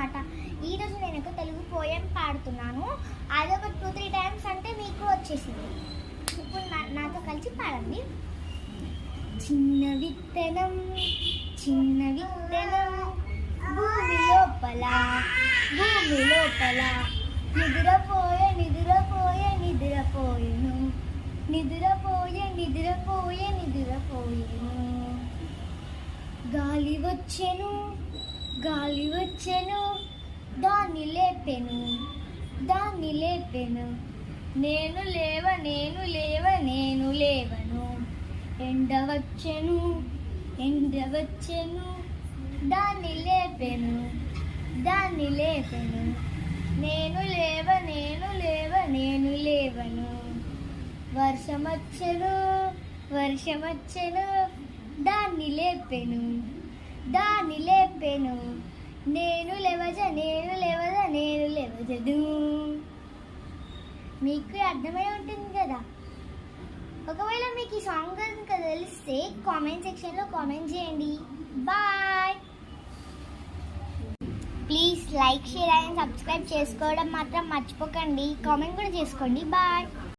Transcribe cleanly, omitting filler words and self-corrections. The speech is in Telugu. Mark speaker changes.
Speaker 1: అనమాట. ఈరోజు నేను ఒక తెలుగు పోయం పాడుతున్నాను. అదొక 2-3 టైమ్స్ అంటే మీకు వచ్చేసింది. ఇప్పుడు నాతో కలిసి పాడండి. చిన్న విత్తనం చిన్న విత్తనం భూమి లోపల నిద్రపోయే నిద్రపోయే నిద్రపోయేను నిద్రపోయే నిద్రపోయే నిద్రపోయేను. గాలి వచ్చెను దాన్ని లేపెను నేను లేవను. ఎండ వచ్చెను దాన్ని లేపెను నేను లేవను. వర్షం వచ్చెను దాన్ని లేపెను నేను లేవజదు. మీకు అర్థమై ఉంటుంది కదా. ఒకవేళ మీకు ఈ సాంగ్ కనుక తెలిస్తే కామెంట్ సెక్షన్లో కామెంట్ చేయండి. Bye. Please like, share and subscribe చేసుకోవడం మాత్రం మర్చిపోకండి. కామెంట్ కూడా చేసుకోండి. బాయ్.